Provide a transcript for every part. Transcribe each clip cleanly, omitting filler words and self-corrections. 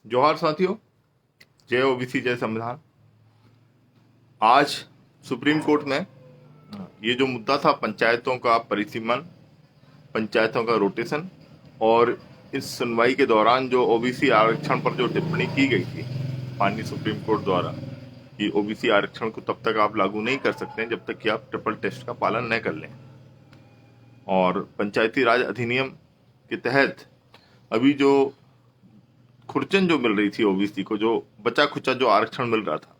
जोहार साथियों, जय ओबीसी जय संविधान। आज सुप्रीम कोर्ट में ये जो मुद्दा था पंचायतों का परिसीमन, पंचायतों का रोटेशन और इस सुनवाई के दौरान जो ओबीसी आरक्षण पर जो टिप्पणी की गई थी माननीय सुप्रीम कोर्ट द्वारा कि ओबीसी आरक्षण को तब तक आप लागू नहीं कर सकते हैं जब तक कि आप ट्रिपल टेस्ट का पालन न कर लें। और पंचायती राज अधिनियम के तहत अभी जो खुर्चन जो मिल रही थी ओबीसी को, जो बचा खुचा जो आरक्षण मिल रहा था,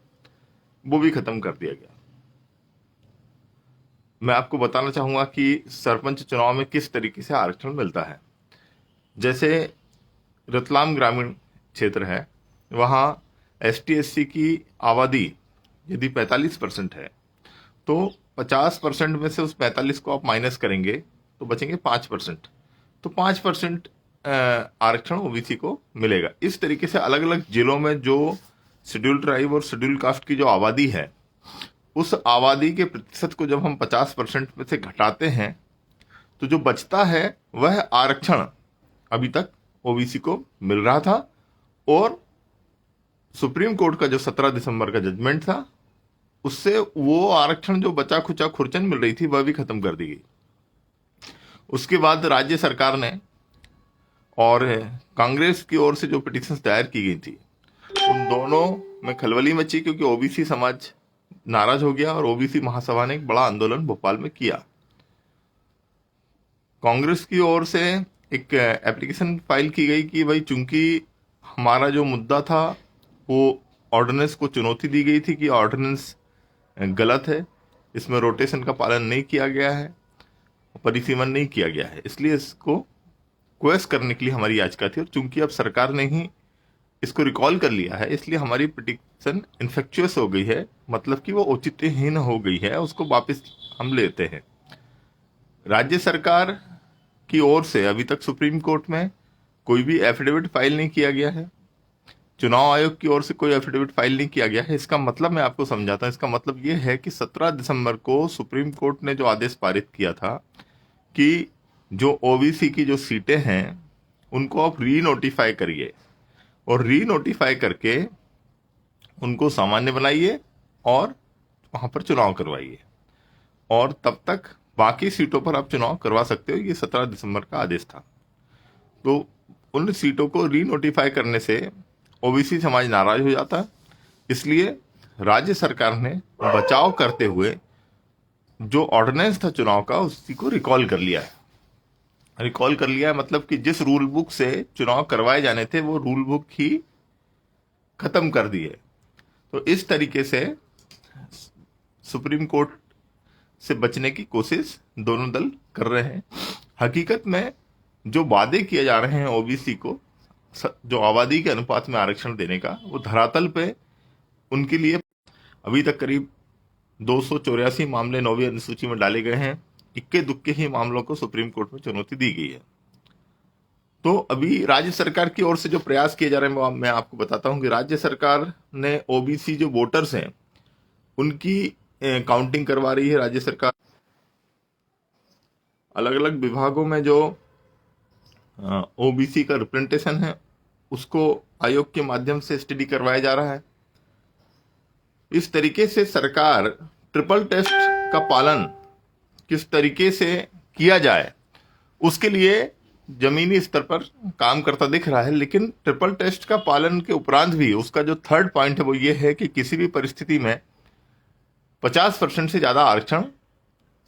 वो भी खत्म कर दिया गया। मैं आपको बताना चाहूंगा कि सरपंच चुनाव में किस तरीके से आरक्षण मिलता है। जैसे रतलाम ग्रामीण क्षेत्र है, वहाँ एसटी एससी की आबादी यदि 45% है तो 50% में से उस 45 को आप माइनस करेंगे तो बचेंगे 5%। तो 5% आरक्षण ओबीसी को मिलेगा। इस तरीके से अलग अलग जिलों में जो शेड्यूल ट्राइब और शेड्यूल कास्ट की जो आबादी है, उस आबादी के प्रतिशत को जब हम 50% में से घटाते हैं तो जो बचता है वह आरक्षण अभी तक ओबीसी को मिल रहा था। और सुप्रीम कोर्ट का जो 17 दिसंबर का जजमेंट था, उससे वो आरक्षण जो बचा खुचा खुरचन मिल रही थी वह भी खत्म कर दी गई। उसके बाद राज्य सरकार ने और कांग्रेस की ओर से जो पिटीशन दायर की गई थी, उन दोनों में खलबली मची, क्योंकि ओबीसी समाज नाराज हो गया और ओबीसी महासभा ने एक बड़ा आंदोलन भोपाल में किया। कांग्रेस की ओर से एक एप्लीकेशन फाइल की गई कि भाई चूंकि हमारा जो मुद्दा था वो ऑर्डिनेंस को चुनौती दी गई थी कि ऑर्डिनेंस गलत है, इसमें रोटेशन का पालन नहीं किया गया है, परिसीमन नहीं किया गया है, इसलिए इसको क्वेश्चन करने के लिए हमारी याचिका थी। और चूंकि अब सरकार ने ही इसको रिकॉल कर लिया है, इसलिए हमारी पिटीशन इन्फेक्चुअस हो गई है, मतलब कि वो औचित्यहीन हो गई है, उसको वापस हम लेते हैं। राज्य सरकार की ओर से अभी तक सुप्रीम कोर्ट में कोई भी एफिडेविट फाइल नहीं किया गया है, चुनाव आयोग की ओर से कोई एफिडेविट फाइल नहीं किया गया है। इसका मतलब मैं आपको समझाता हूं। इसका मतलब ये है कि 17 दिसंबर को सुप्रीम कोर्ट ने जो आदेश पारित किया था कि जो ओबीसी की जो सीटें हैं उनको आप री नोटिफाई करिए और री नोटिफाई करके उनको सामान्य बनाइए और वहां पर चुनाव करवाइए, और तब तक बाकी सीटों पर आप चुनाव करवा सकते हो। ये 17 दिसंबर का आदेश था। तो उन सीटों को री नोटिफाई करने से ओबीसी समाज नाराज हो जाता है, इसलिए राज्य सरकार ने बचाव करते हुए जो ऑर्डिनेंस था चुनाव का, उसी को रिकॉल कर लिया है। रिकॉल कर लिया है मतलब कि जिस रूल बुक से चुनाव करवाए जाने थे वो रूल बुक ही खत्म कर दी है। तो इस तरीके से सुप्रीम कोर्ट से बचने की कोशिश दोनों दल कर रहे हैं। हकीकत में जो वादे किए जा रहे हैं ओबीसी को जो आबादी के अनुपात में आरक्षण देने का, वो धरातल पे उनके लिए अभी तक करीब 284 मामले 9वीं अनुसूची में डाले गए हैं। इक्के दुक्के ही मामलों को सुप्रीम कोर्ट में चुनौती दी गई है। तो अभी राज्य सरकार की ओर से जो प्रयास किए जा रहे हैं, मैं आपको बताता हूं कि राज्य सरकार ने ओबीसी जो वोटर्स हैं उनकी काउंटिंग करवा रही है। राज्य सरकार अलग अलग विभागों में जो ओबीसी का रिप्रेजेंटेशन है उसको आयोग के माध्यम से स्टडी करवाया जा रहा है। इस तरीके से सरकार ट्रिपल टेस्ट का पालन किस तरीके से किया जाए उसके लिए जमीनी स्तर पर काम करता दिख रहा है। लेकिन ट्रिपल टेस्ट का पालन के उपरांत भी उसका जो थर्ड पॉइंट है वो ये है कि किसी भी परिस्थिति में 50% से ज्यादा आरक्षण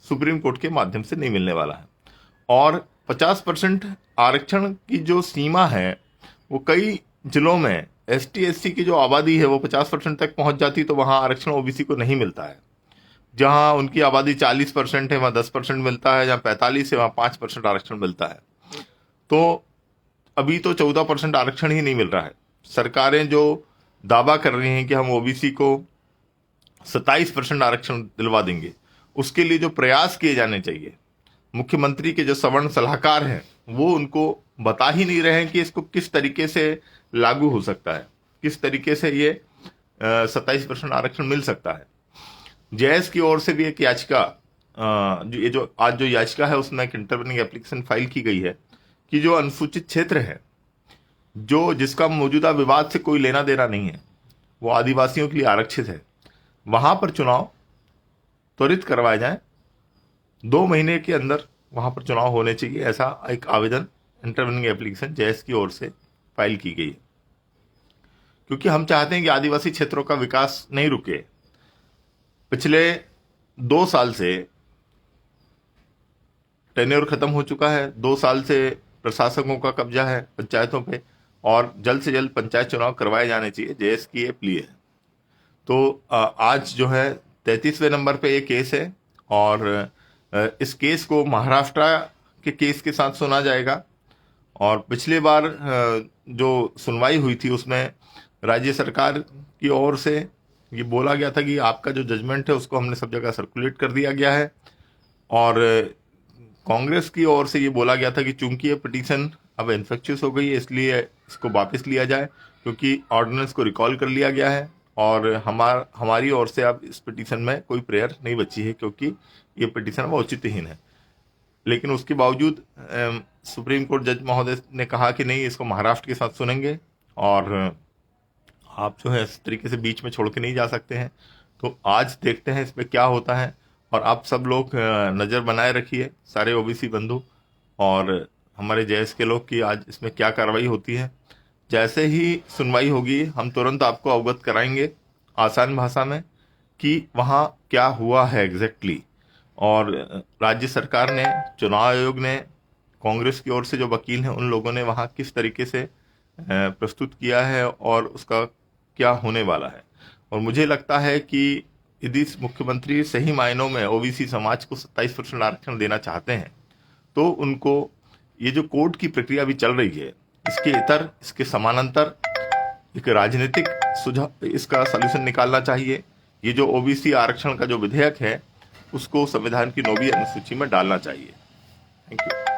सुप्रीम कोर्ट के माध्यम से नहीं मिलने वाला है। और 50% आरक्षण की जो सीमा है वो कई जिलों में एसटी एससी की जो आबादी है वो 50% तक पहुंच जाती, तो वहां आरक्षण ओबीसी को नहीं मिलता है। जहां उनकी आबादी 40% है वहां 10% मिलता है, जहां 45 है वहां 5% आरक्षण मिलता है। तो अभी तो 14% आरक्षण ही नहीं मिल रहा है। सरकारें जो दावा कर रही हैं कि हम ओबीसी को 27% आरक्षण दिलवा देंगे, उसके लिए जो प्रयास किए जाने चाहिए, मुख्यमंत्री के जो सवर्ण सलाहकार हैं वो उनको बता ही नहीं रहे हैं कि इसको किस तरीके से लागू हो सकता है, किस तरीके से ये 27% आरक्षण मिल सकता है। जेएस की ओर से भी एक याचिका, ये जो आज जो याचिका है उसमें एक इंटरवेनिंग एप्लीकेशन फाइल की गई है कि जो अनुसूचित क्षेत्र है जो जिसका मौजूदा विवाद से कोई लेना देना नहीं है, वो आदिवासियों के लिए आरक्षित है, वहां पर चुनाव त्वरित करवाए जाएं। 2 महीने के अंदर वहां पर चुनाव होने चाहिए, ऐसा एक आवेदन इंटरवेनिंग एप्लीकेशन जेएस की ओर से फाइल की गई है। क्योंकि हम चाहते हैं कि आदिवासी क्षेत्रों का विकास नहीं रुके। पिछले 2 साल से टेन्योर खत्म हो चुका है, 2 साल से प्रशासकों का कब्जा है पंचायतों पे, और जल्द से जल्द पंचायत चुनाव करवाए जाने चाहिए, जेएस की ये प्ली है। तो आज जो है 33वें नंबर पे ये केस है, और इस केस को महाराष्ट्र के केस के साथ सुना जाएगा। और पिछली बार जो सुनवाई हुई थी उसमें राज्य सरकार की ओर से ये बोला गया था कि आपका जो जजमेंट है उसको हमने सब जगह सर्कुलेट कर दिया गया है, और कांग्रेस की ओर से ये बोला गया था कि चूंकि ये पिटीशन अब इन्फेक्शियस हो गई है इसलिए इसको वापस लिया जाए, क्योंकि ऑर्डिनेंस को रिकॉल कर लिया गया है, और हमारी ओर से अब इस पिटीशन में कोई प्रेयर नहीं बची है, क्योंकि ये पिटीशन अब औचित्यहीन है। लेकिन उसके बावजूद सुप्रीम कोर्ट जज महोदय ने कहा कि नहीं, इसको महाराष्ट्र के साथ सुनेंगे, और आप जो है इस तरीके से बीच में छोड़ के नहीं जा सकते हैं। तो आज देखते हैं इसमें क्या होता है, और आप सब लोग नज़र बनाए रखिए, सारे ओबीसी बंधु और हमारे जेएस के लोग, कि आज इसमें क्या कार्रवाई होती है। जैसे ही सुनवाई होगी हम तुरंत आपको अवगत कराएंगे आसान भाषा में कि वहाँ क्या हुआ है एग्जैक्टली। और राज्य सरकार ने, चुनाव आयोग ने, कांग्रेस की ओर से जो वकील हैं उन लोगों ने वहाँ किस तरीके से प्रस्तुत किया है और उसका क्या होने वाला है। और मुझे लगता है कि यदि मुख्यमंत्री सही मायनों में ओबीसी समाज को 27% आरक्षण देना चाहते हैं तो उनको ये जो कोर्ट की प्रक्रिया भी चल रही है इसके इतर, इसके समानांतर एक राजनीतिक सुझाव, इसका सॉल्यूशन निकालना चाहिए। ये जो ओबीसी आरक्षण का जो विधेयक है उसको संविधान की 9वीं अनुसूची में डालना चाहिए। Thank you.